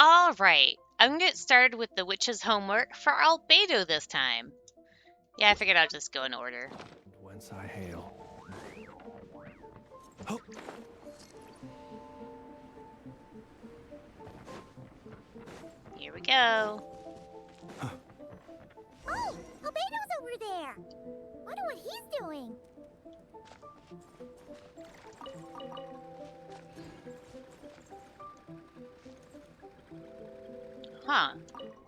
All right, I'm gonna get started with the witch's homework for Albedo this time. Yeah, I figured I'll just go in order. Whence I hail. Oh, Here we go. Oh, Albedo's over there. Wonder what he's doing. Huh,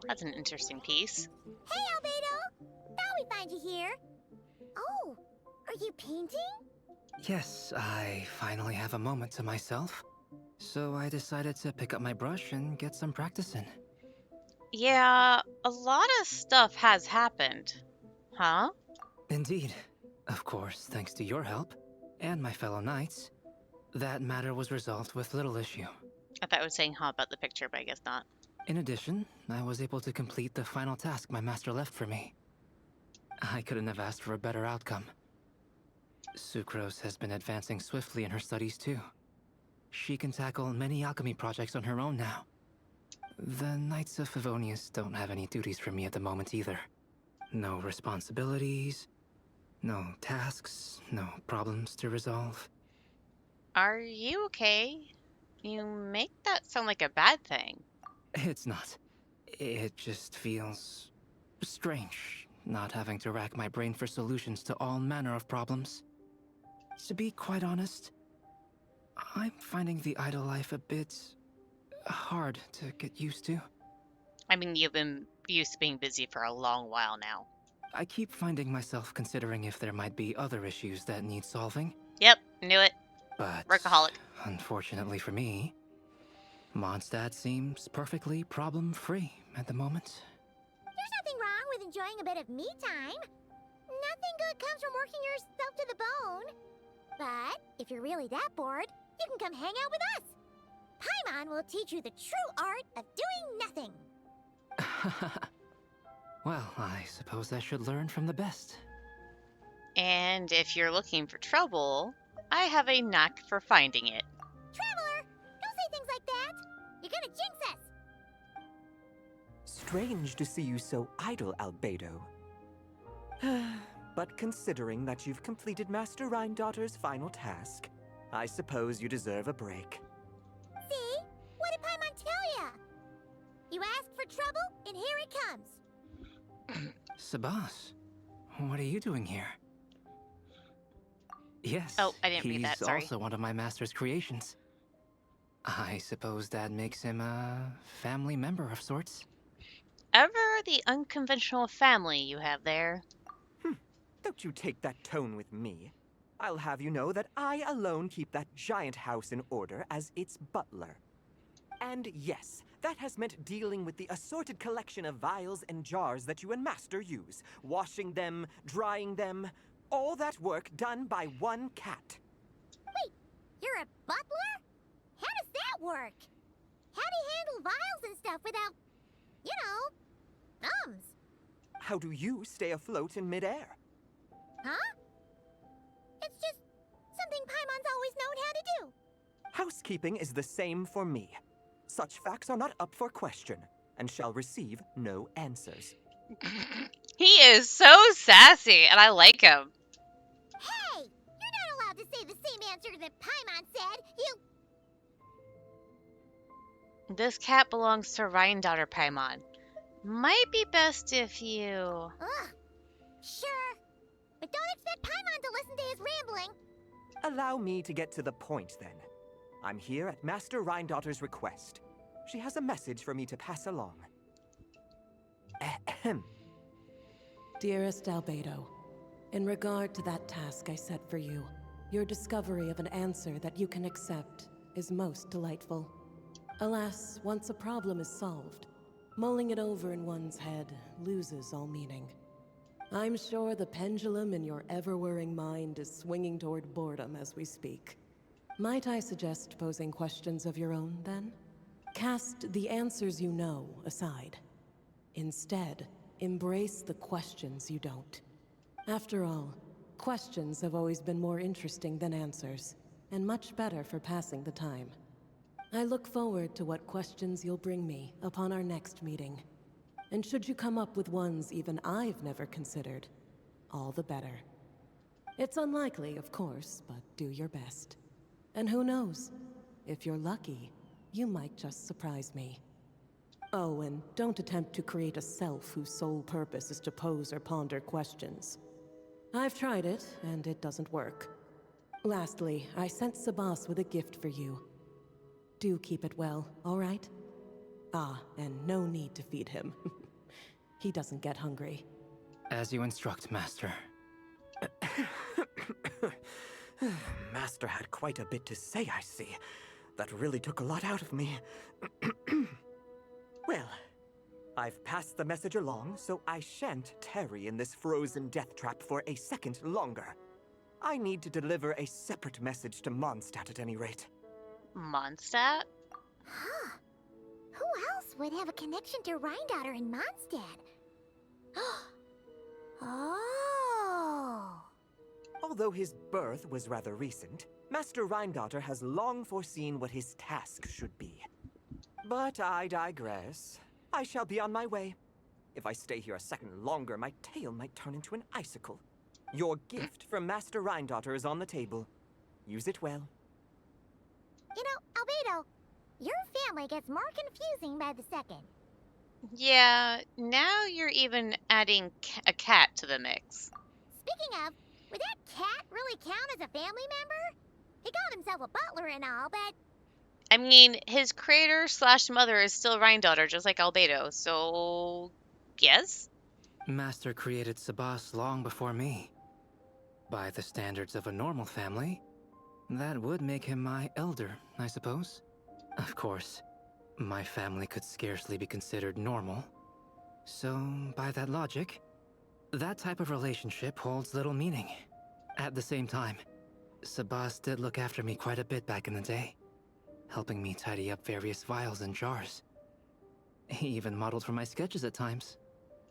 that's an interesting piece. Hey, Albedo. Thought we find you here. Oh, are you painting? Yes, I finally have a moment to myself. So I decided to pick up my brush and get some practice in. Yeah, a lot of stuff has happened. Huh? Indeed. Of course, thanks to your help, and my fellow knights, that matter was resolved with little issue. I thought I was saying huh about the picture, but I guess not. In addition, I was able to complete the final task my master left for me. I couldn't have asked for a better outcome. Sucrose has been advancing swiftly in her studies too. She can tackle many alchemy projects on her own now. The Knights of Favonius don't have any duties for me at the moment either. No responsibilities, no tasks, no problems to resolve. Are you okay? You make that sound like a bad thing. It's not. It just feels strange, not having to rack my brain for solutions to all manner of problems. To be quite honest, I'm finding the idle life a bit hard to get used to. I mean, you've been used to being busy for a long while now. I keep finding myself considering if there might be other issues that need solving, Yep, knew it. but Workaholic. unfortunately for me, Mondstadt seems perfectly problem-free at the moment. There's nothing wrong with enjoying a bit of me time. Nothing good comes from working yourself to the bone. But if you're really that bored, you can come hang out with us. Paimon will teach you the true art of doing nothing. Well, I suppose I should learn from the best. And if you're looking for trouble, I have a knack for finding it. Traveler, don't say things like that. You're gonna jinx us. Strange to see you so idle, Albedo. But considering that you've completed Master Rhindaughter's final task, I suppose you deserve a break. See? What did Paimon tell ya? You asked for trouble, and here it comes. Sabas, what are you doing here? Yes, Oh, I didn't read he's that, sorry. also one of my master's creations. I suppose that makes him a family member of sorts. Ever the unconventional family you have there. Don't you take that tone with me. I'll have you know that I alone keep that giant house in order as its butler. And yes, that has meant dealing with the assorted collection of vials and jars that you and Master use, washing them, drying them, all that work done by one cat. Wait, you're a butler? How does that work? How do you handle vials and stuff without, you know, thumbs? How do you stay afloat in midair? Huh? It's just something Paimon's always known how to do. Housekeeping is the same for me. Such facts are not up for question, and shall receive no answers. He is so sassy, and I like him. Hey, you're not allowed to say the same answer that Paimon said. This cat belongs to Rhindaughter Paimon. Might be best if you... Ugh, sure. But don't expect Paimon to listen to his rambling. Allow me to get to the point, then. I'm here at Master Rhindaughter's request. She has a message for me to pass along. Ahem. Dearest Albedo, in regard to that task I set for you, your discovery of an answer that you can accept is most delightful. Alas, once a problem is solved, mulling it over in one's head loses all meaning. I'm sure the pendulum in your ever-whirring mind is swinging toward boredom as we speak. Might I suggest posing questions of your own, then? Cast the answers you know aside. Instead, embrace the questions you don't. After all, questions have always been more interesting than answers, and much better for passing the time. I look forward to what questions you'll bring me upon our next meeting. And should you come up with ones even I've never considered, all the better. It's unlikely, of course, but do your best. And who knows? If you're lucky, you might just surprise me. Oh, and don't attempt to create a self whose sole purpose is to pose or ponder questions. I've tried it, and it doesn't work. Lastly, I sent Sabas with a gift for you. Do keep it well, all right? Ah, and no need to feed him. He doesn't get hungry. As you instruct, Master. Master had quite a bit to say, I see. That really took a lot out of me. Well, I've passed the message along, so I shan't tarry in this frozen death trap for a second longer. I need to deliver a separate message to Mondstadt at any rate. Mondstadt? Huh. Who else would have a connection to Rhindaughter and Mondstadt? Oh. Although his birth was rather recent, Master Rhindaughter has long foreseen what his task should be. But I digress. I shall be on my way. If I stay here a second longer, my tail might turn into an icicle. Your gift from Master Rhindaughter is on the table. Use it well. You know, Albedo, your family gets more confusing by the second. Yeah, now you're even adding a cat to the mix. Speaking of, would that cat really count as a family member? He called himself a butler and all, but I mean, his creator slash mother is still Rhindaughter, just like Albedo, so yes? Master created Sabas long before me. By the standards of a normal family, that would make him my elder, I suppose. Of course, my family could scarcely be considered normal. So, by that logic, that type of relationship holds little meaning. At the same time, Sabas did look after me quite a bit back in the day, helping me tidy up various vials and jars. He even modeled for my sketches at times.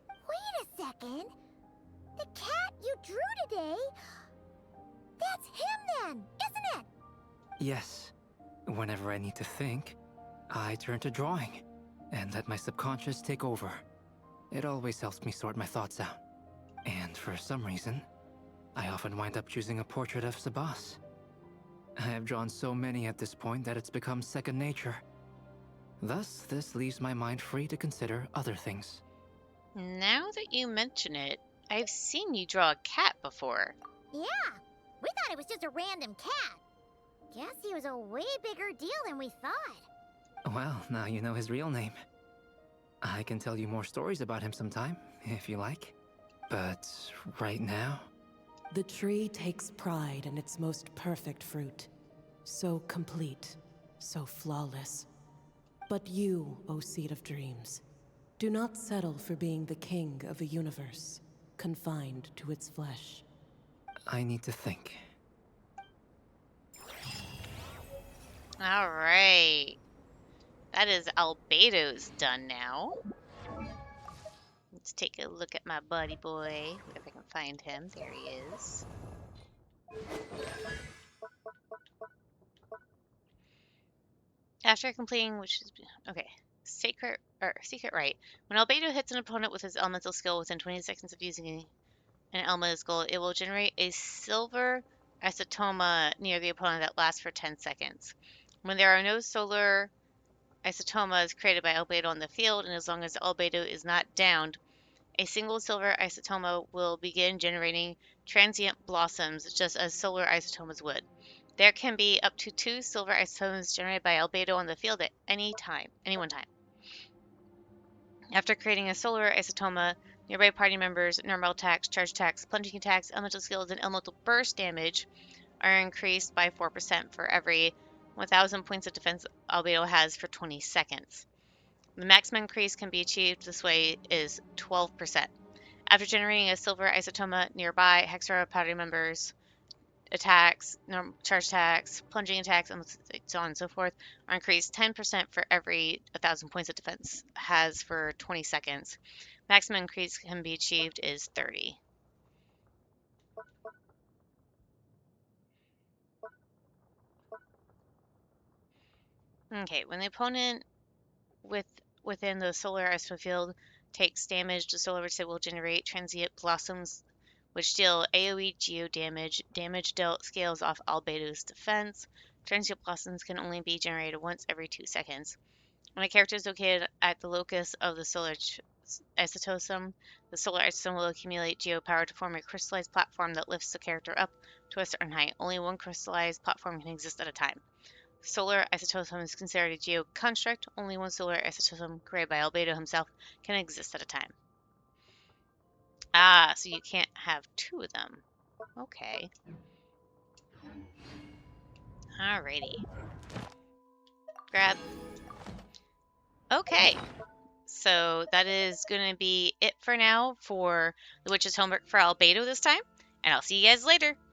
wait a second. The cat you drew today, that's him then, isn't it? Yes, whenever I need to think, I turn to drawing and let my subconscious take over. It always helps me sort my thoughts out. And for some reason, I often wind up choosing a portrait of Sabas. I have drawn so many at this point that it's become second nature. Thus, this leaves my mind free to consider other things. Now that you mention it, I've seen you draw a cat before. Yeah, we thought it was just a random cat. Guess he was a way bigger deal than we thought. Well, now you know his real name. I can tell you more stories about him sometime, if you like. But right now... The tree takes pride in its most perfect fruit. So complete, so flawless. But you, O Seed of Dreams, do not settle for being the king of a universe, confined to its flesh. I need to think. All right. That is Albedo's done now. Let's take a look at my buddy boy, if I can find him. There he is. After completing, which is okay, secret right. When Albedo hits an opponent with his elemental skill within 20 seconds of using an elemental skill, it will generate a silver isotoma near the opponent that lasts for 10 seconds. When there are no solar isotomas created by Albedo on the field, and as long as Albedo is not downed, a single silver isotoma will begin generating transient blossoms just as solar isotomas would. There can be up to 2 silver isotomas generated by Albedo on the field at any one time. After creating a solar isotoma, nearby party members' normal attacks, charge attacks, plunging attacks, elemental skills, and elemental burst damage are increased by 4% for every 1,000 points of defense Albedo has for 20 seconds. The maximum increase can be achieved this way is 12%. After generating a silver isotoma nearby, Hexera party members' attacks, charge attacks, plunging attacks, and so on and so forth are increased 10% for every 1,000 points of defense has for 20 seconds. Maximum increase can be achieved is 30. Okay, when the opponent within the solar isotope field takes damage, the solar reset will generate transient blossoms, which deal AoE geo damage. Damage dealt scales off Albedo's defense. Transient blossoms can only be generated once every 2 seconds. When a character is located at the locus of the solar isotosome, the solar isotosome will accumulate geopower to form a crystallized platform that lifts the character up to a certain height. Only one crystallized platform can exist at a time. Solar isotosome is considered a geo-construct. Only one solar isotosome, created by Albedo himself, can exist at a time. Ah, so you can't have 2 of them. Okay. Alrighty. Grab. Okay. So that is going to be it for now for the Witch's homework for Albedo this time. And I'll see you guys later.